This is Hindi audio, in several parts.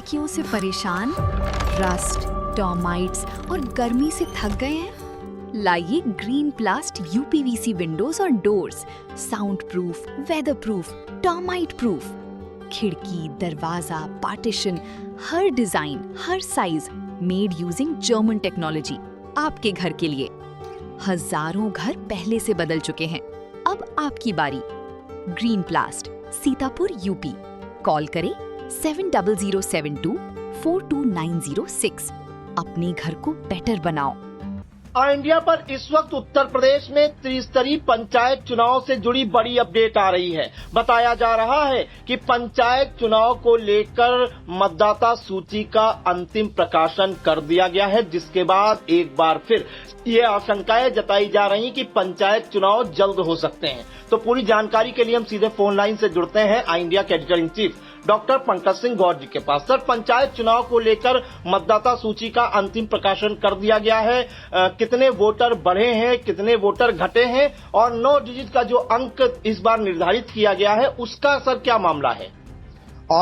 लड़कियों से परेशान, रस्ट, टर्माइट्स और गर्मी से थक गए हैं? लाइए ग्रीन प्लास्ट यूपीवीसी विंडोज और doors, sound proof, weather proof, termite proof. खिड़की, दरवाजा, पार्टीशन, हर डिजाइन, हर size, made using German technology, आपके घर के लिए। हजारों घर पहले से बदल चुके हैं, अब आपकी बारी। Green प्लास्ट, Sitapur, UP. कॉल करें 7072429006। अपने घर को बेटर बनाओ। इंडिया पर इस वक्त उत्तर प्रदेश में त्रिस्तरीय पंचायत चुनाव से जुड़ी बड़ी अपडेट आ रही है। बताया जा रहा है कि पंचायत चुनाव को लेकर मतदाता सूची का अंतिम प्रकाशन कर दिया गया है, जिसके बाद एक बार फिर ये आशंकाएं जताई जा रही कि पंचायत चुनाव जल्द हो सकते हैं। तो पूरी जानकारी के लिए हम सीधे फोन लाइन से जुड़ते हैं इंडिया के editor in chief doctor Pankaj Singh Gaur ji के पास। सर, पंचायत चुनाव को लेकर मतदाता सूची का अंतिम प्रकाशन कर दिया गया है। कितने वोटर बढ़े हैं, कितने वोटर घटे हैं और 9 डिजिट का जो अंक इस बार निर्धारित किया गया है, उसका सर क्या मामला है?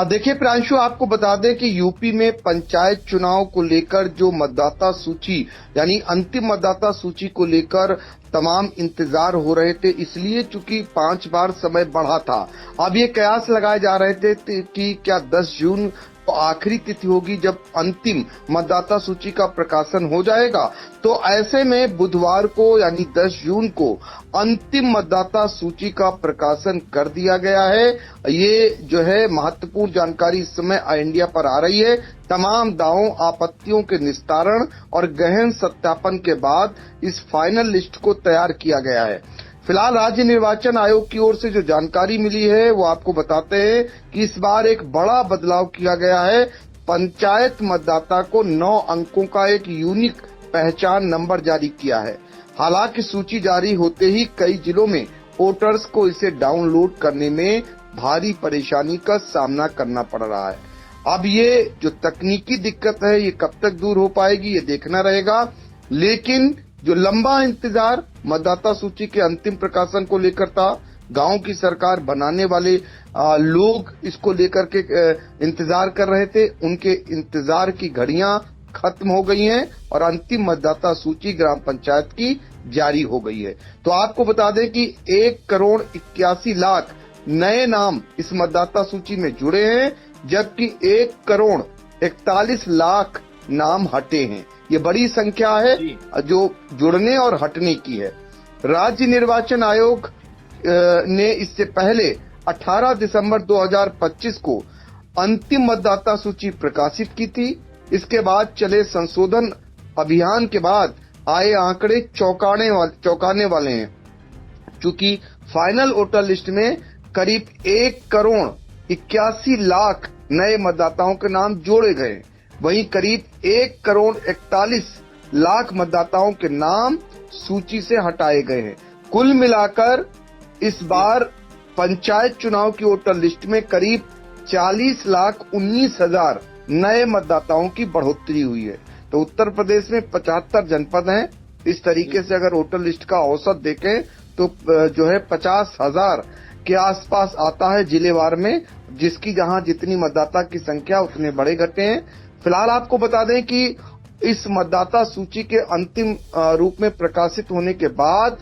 देखिए प्रांशु, आपको बता दें कि यूपी में पंचायत चुनाव को लेकर जो मतदाता सूची यानी अंतिम मतदाता सूची को लेकर तमाम इंतजार हो रहे थे, इसलिए चूंकि 5 बार समय बढ़ा था। अब ये कयास लगाए जा रहे थे कि क्या 10 जून आखिरी तिथि होगी जब अंतिम मतदाता सूची का प्रकाशन हो जाएगा। तो ऐसे में बुधवार को यानी 10 जून को अंतिम मतदाता सूची का प्रकाशन कर दिया गया है। ये जो है महत्वपूर्ण जानकारी इस समय इंडिया पर आ रही है। तमाम दावों, आपत्तियों के निस्तारण और गहन सत्यापन के बाद इस फाइनल लिस्ट को तैयार किया गया है। फिलहाल राज्य निर्वाचन आयोग की ओर से जो जानकारी मिली है वो आपको बताते हैं कि इस बार एक बड़ा बदलाव किया गया है। पंचायत मतदाता को 9 अंकों का एक यूनिक पहचान नंबर जारी किया है। हालांकि सूची जारी होते ही कई जिलों में वोटर्स को इसे डाउनलोड करने में भारी परेशानी का सामना करना पड़ रहा है। अब ये जो तकनीकी दिक्कत है ये कब तक दूर हो पाएगी ये देखना रहेगा, लेकिन जो लंबा इंतजार मतदाता सूची के अंतिम प्रकाशन को लेकर था, गांव की सरकार बनाने वाले लोग इसको लेकर के इंतजार कर रहे थे, उनके इंतजार की घड़ियां खत्म हो गई हैं और अंतिम मतदाता सूची ग्राम पंचायत की जारी हो गई है। तो आपको बता दें कि 1,81,00,000 नए नाम इस मतदाता सूची में जुड़े हैं, जबकि 1,41,00,000 नाम हटे हैं। ये बड़ी संख्या है जो जुड़ने और हटने की है। राज्य निर्वाचन आयोग ने इससे पहले 18 दिसंबर 2025 को अंतिम मतदाता सूची प्रकाशित की थी। इसके बाद चले संशोधन अभियान के बाद आए आंकड़े चौंकाने वाले हैं। चूंकि फाइनल वोटर लिस्ट में करीब 1,81,00,000 नए मतदाताओं के नाम जोड़े गए, वहीं करीब 1,41,00,000 मतदाताओं के नाम सूची से हटाए गए हैं। कुल मिलाकर इस बार पंचायत चुनाव की वोटर लिस्ट में करीब 40,19,000 नए मतदाताओं की बढ़ोतरी हुई है। तो उत्तर प्रदेश में 75 जनपद हैं। इस तरीके से अगर वोटर लिस्ट का औसत देखें तो जो है 50,000 के आसपास आता है जिलेवार में, जिसकी जहां जितनी मतदाता की संख्या उतने बड़े घटे हैं। फिलहाल आपको बता दें कि इस मतदाता सूची के अंतिम रूप में प्रकाशित होने के बाद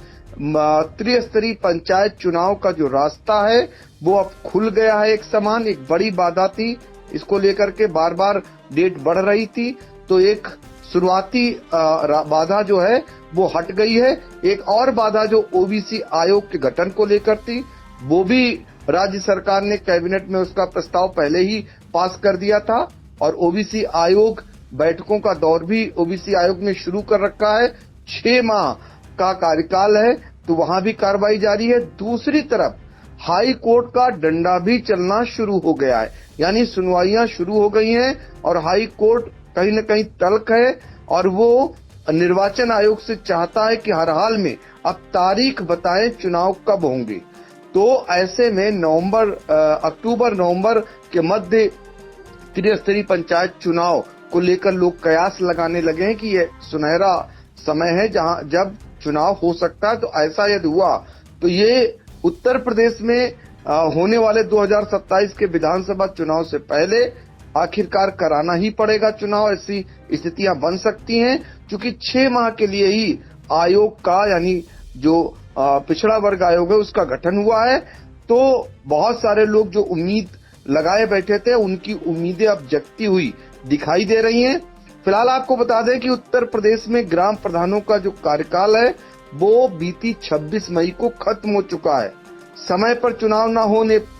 त्रिस्तरीय पंचायत चुनाव का जो रास्ता है वो अब खुल गया है। एक समान एक बड़ी बाधा थी, इसको लेकर के बार बार डेट बढ़ रही थी, तो एक शुरुआती बाधा जो है वो हट गई है। एक और बाधा जो ओबीसी आयोग के गठन को लेकर थी, वो भी राज्य सरकार ने कैबिनेट में उसका प्रस्ताव पहले ही पास कर दिया था और ओबीसी आयोग बैठकों का दौर भी ओबीसी आयोग ने शुरू कर रखा है। 6 माह का कार्यकाल है, तो वहां भी कार्रवाई जारी है। दूसरी तरफ हाई कोर्ट का डंडा भी चलना शुरू हो गया है, यानी सुनवाइयां शुरू हो गई हैं और हाई कोर्ट कहीं न कहीं तल्ख है और वो निर्वाचन आयोग से चाहता है कि हर हाल में अब तारीख बताएं चुनाव कब होंगे। तो ऐसे में अक्टूबर नवंबर के मध्य त्रिस्तरीय पंचायत चुनाव को लेकर लोग कयास लगाने लगे हैं कि ये सुनहरा समय है जब चुनाव हो सकता है। तो ऐसा यदि हुआ तो ये उत्तर प्रदेश में होने वाले 2027 के विधानसभा चुनाव से पहले आखिरकार कराना ही पड़ेगा चुनाव, ऐसी स्थितियां बन सकती हैं, क्योंकि 6 माह के लिए ही आयोग का यानी जो पिछड़ा वर्ग आयोग है उसका गठन हुआ है। तो बहुत सारे लोग जो उम्मीद लगाए बैठे थे उनकी उम्मीदें अब जगती हुई दिखाई दे रही हैं। फिलहाल आपको बता दें कि उत्तर प्रदेश में ग्राम प्रधानों का जो कार्यकाल है वो बीती 26 मई को खत्म हो चुका है। समय पर चुनाव न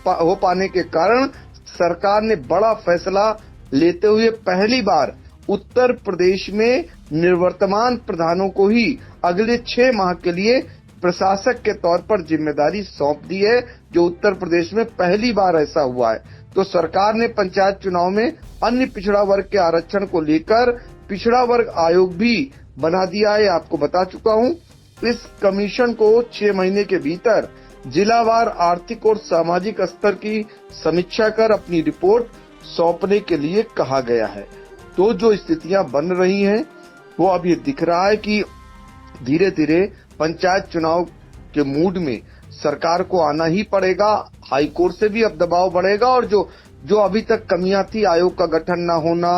हो पाने के कारण सरकार ने बड़ा फैसला लेते हुए पहली बार उत्तर प्रदेश में निवर्तमान प्रधानों को ही अगले 6 माह के लिए प्रशासक के तौर पर जिम्मेदारी सौंप दी है, जो उत्तर प्रदेश में पहली बार ऐसा हुआ है। तो सरकार ने पंचायत चुनाव में अन्य पिछड़ा वर्ग के आरक्षण को लेकर पिछड़ा वर्ग आयोग भी बना दिया है, आपको बता चुका हूं। इस कमीशन को 6 महीने के भीतर जिलावार आर्थिक और सामाजिक स्तर की समीक्षा कर अपनी रिपोर्ट सौंपने के लिए कहा गया है। तो जो स्थितियां बन रही हैं वो अब ये दिख रहा है कि धीरे धीरे पंचायत चुनाव के मूड में सरकार को आना ही पड़ेगा। हाईकोर्ट से भी अब दबाव बढ़ेगा और जो अभी तक कमियां थी, आयोग का गठन न होना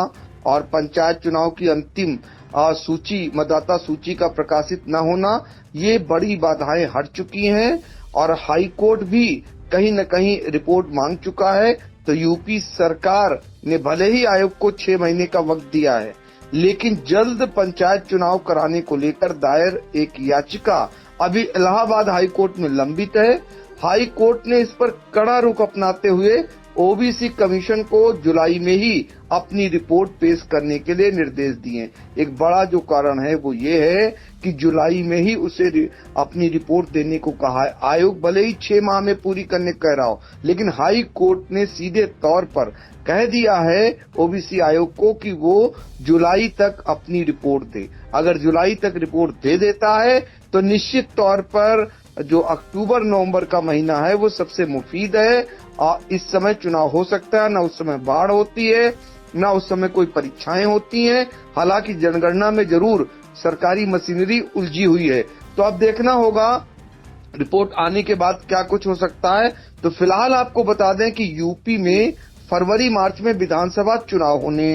और पंचायत चुनाव की अंतिम सूची, मतदाता सूची का प्रकाशित न होना, ये बड़ी बाधाएं हट चुकी हैं और हाईकोर्ट भी कहीं न कहीं रिपोर्ट मांग चुका है। तो यूपी सरकार ने भले ही आयोग को 6 महीने का वक्त दिया है, लेकिन जल्द पंचायत चुनाव कराने को लेकर दायर एक याचिका अभी इलाहाबाद हाई कोर्ट में लंबित है। हाई कोर्ट ने इस पर कड़ा रुख अपनाते हुए ओबीसी कमीशन को जुलाई में ही अपनी रिपोर्ट पेश करने के लिए निर्देश दिए। एक बड़ा जो कारण है वो ये है कि जुलाई में ही उसे अपनी रिपोर्ट देने को कहा है। आयोग भले ही 6 माह में पूरी करने कह रहा हो, लेकिन हाई कोर्ट ने सीधे तौर पर कह दिया है ओबीसी आयोग को कि वो जुलाई तक अपनी रिपोर्ट दे। अगर जुलाई तक रिपोर्ट दे देता है तो निश्चित तौर पर जो अक्टूबर नवंबर का महीना है वो सबसे मुफीद है। इस समय चुनाव हो सकता है, न उस समय बाढ़ होती है, न उस समय कोई परीक्षाएं होती हैं। हालांकि जनगणना में जरूर सरकारी मशीनरी उलझी हुई है। तो अब देखना होगा रिपोर्ट आने के बाद क्या कुछ हो सकता है। तो फिलहाल आपको बता दें कि यूपी में फरवरी मार्च में विधानसभा चुनाव होने,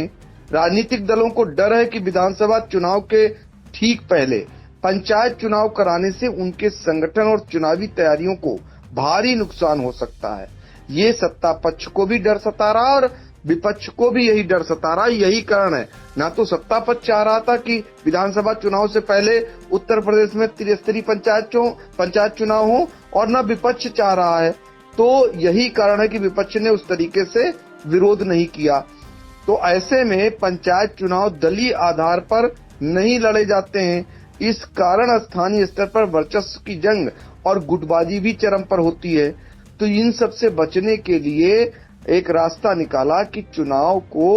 राजनीतिक दलों को डर है कि विधानसभा चुनाव के ठीक पहले पंचायत चुनाव कराने से उनके संगठन और चुनावी तैयारियों को भारी नुकसान हो सकता है। ये सत्ता पक्ष को भी डर सता रहा और विपक्ष को भी यही डर सता रहा। यही कारण है, ना तो सत्ता पक्ष चाह रहा था कि विधानसभा चुनाव से पहले उत्तर प्रदेश में त्रिस्तरीय पंचायत चुनाव हो, और न विपक्ष चाह रहा है। तो यही कारण है कि विपक्ष ने उस तरीके से विरोध नहीं किया। तो ऐसे में पंचायत चुनाव दलीय आधार पर नहीं लड़े जाते हैं। इस कारण स्थानीय स्तर पर वर्चस्व की जंग और गुटबाजी भी चरम पर होती है। तो इन सब से बचने के लिए एक रास्ता निकाला कि चुनाव को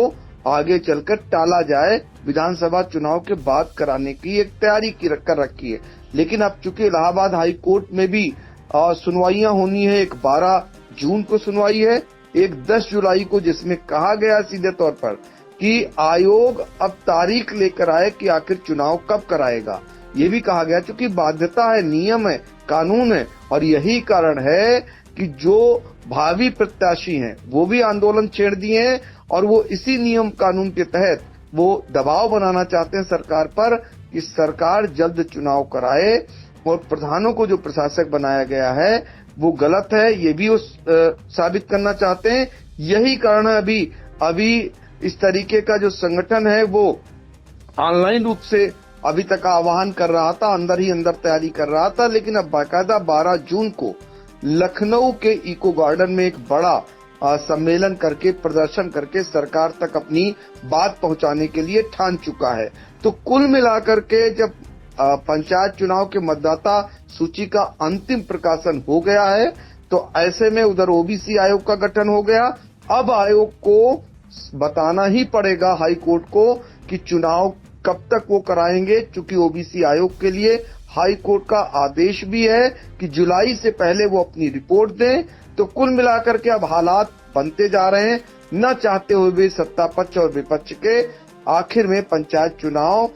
आगे चलकर टाला जाए, विधानसभा चुनाव के बाद कराने की एक तैयारी कर रखी है। लेकिन अब चूंकि इलाहाबाद हाई कोर्ट में भी सुनवाइयां होनी है, एक 12 जून को सुनवाई है, एक 10 जुलाई को, जिसमें कहा गया सीधे तौर पर कि आयोग अब तारीख लेकर आए कि आखिर चुनाव कब कराएगा। ये भी कहा गया चूंकि बाध्यता है, नियम है, कानून है, और यही कारण है कि जो भावी प्रत्याशी हैं वो भी आंदोलन छेड़ दिए हैं और वो इसी नियम कानून के तहत वो दबाव बनाना चाहते हैं सरकार पर कि सरकार जल्द चुनाव कराए। और प्रधानों को जो प्रशासक बनाया गया है वो गलत है, ये भी वो साबित करना चाहते हैं। यही कारण है अभी इस तरीके का जो संगठन है वो ऑनलाइन रूप से अभी तक आह्वान कर रहा था, अंदर ही अंदर तैयारी कर रहा था, लेकिन अब बाकायदा 12 जून को लखनऊ के इको गार्डन में एक बड़ा सम्मेलन करके, प्रदर्शन करके सरकार तक अपनी बात पहुंचाने के लिए ठान चुका है। तो कुल मिलाकर के जब पंचायत चुनाव के मतदाता सूची का अंतिम प्रकाशन हो गया है तो ऐसे में उधर ओबीसी आयोग का गठन हो गया। अब आयोग को बताना ही पड़ेगा हाई कोर्ट को कि चुनाव कब तक वो कराएंगे, चूंकि ओबीसी आयोग के लिए हाई कोर्ट का आदेश भी है कि जुलाई से पहले वो अपनी रिपोर्ट दें। तो कुल मिलाकर के अब हालात बनते जा रहे हैं, न चाहते हुए भी सत्ता पक्ष और विपक्ष के। आखिर में पंचायत चुनाव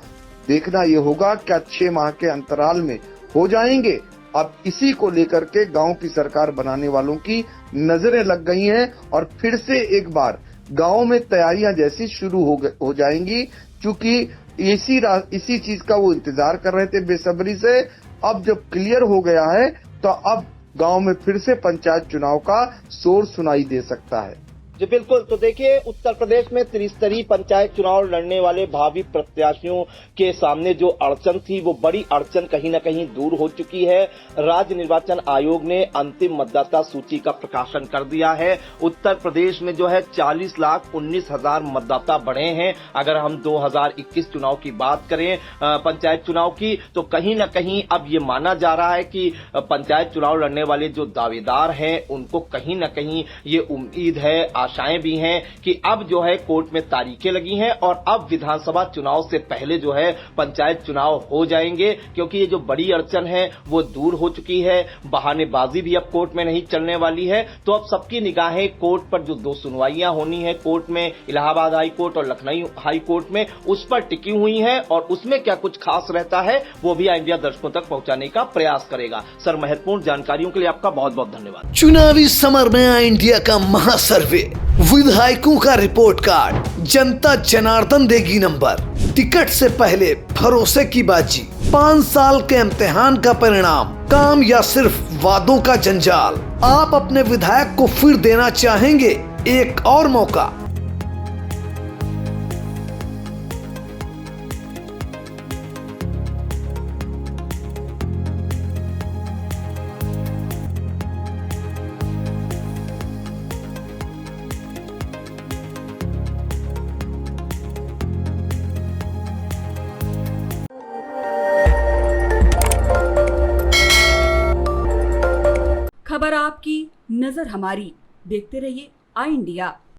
देखना ये होगा क्या 6 माह के अंतराल में हो जाएंगे। अब इसी को लेकर के गांव की सरकार बनाने वालों की नजरें लग गई हैं और फिर से एक बार गांव में तैयारियां जैसी शुरू हो जाएंगी, क्योंकि इसी चीज का वो इंतजार कर रहे थे बेसब्री से। अब जब क्लियर हो गया है तो अब गांव में फिर से पंचायत चुनाव का शोर सुनाई दे सकता है। जी बिल्कुल। तो देखिए, उत्तर प्रदेश में त्रिस्तरीय पंचायत चुनाव लड़ने वाले भावी प्रत्याशियों के सामने जो अड़चन थी, वो बड़ी अड़चन कहीं न कहीं दूर हो चुकी है। राज्य निर्वाचन आयोग ने अंतिम मतदाता सूची का प्रकाशन कर दिया है। उत्तर प्रदेश में जो है 40,19,000 मतदाता बढ़े हैं। अगर हम 2021 चुनाव की बात करें, पंचायत चुनाव की, तो कहीं न कहीं अब ये माना जा रहा है कि पंचायत चुनाव लड़ने वाले जो दावेदार हैं, उनको कहीं न कहीं ये उम्मीद है, आशाएं भी हैं कि अब जो है कोर्ट में तारीखें लगी हैं और अब विधानसभा चुनाव से पहले जो है पंचायत चुनाव हो जाएंगे, क्योंकि ये जो बड़ी अड़चन है वो दूर हो चुकी है। बहानेबाजी भी अब कोर्ट में नहीं चलने वाली है। तो अब सबकी निगाहें कोर्ट पर जो 2 सुनवाइयां होनी है कोर्ट में, इलाहाबाद हाई कोर्ट और लखनऊ हाई कोर्ट में, उस पर टिकी हुई है और उसमें क्या कुछ खास रहता है वो भी इंडिया दर्शकों तक पहुंचाने का प्रयास करेगा। सर, महत्वपूर्ण जानकारियों के लिए आपका बहुत बहुत धन्यवाद। चुनावी समर में इंडिया का महासर्वे, विधायकों का रिपोर्ट कार्ड, जनता जनार्दन देगी नंबर, टिकट से पहले भरोसे की बाजी, 5 साल के इम्तिहान का परिणाम, काम या सिर्फ वादों का जंजाल। आप अपने विधायक को फिर देना चाहेंगे एक और मौका? खबर आपकी, नजर हमारी। देखते रहिए आई इंडिया।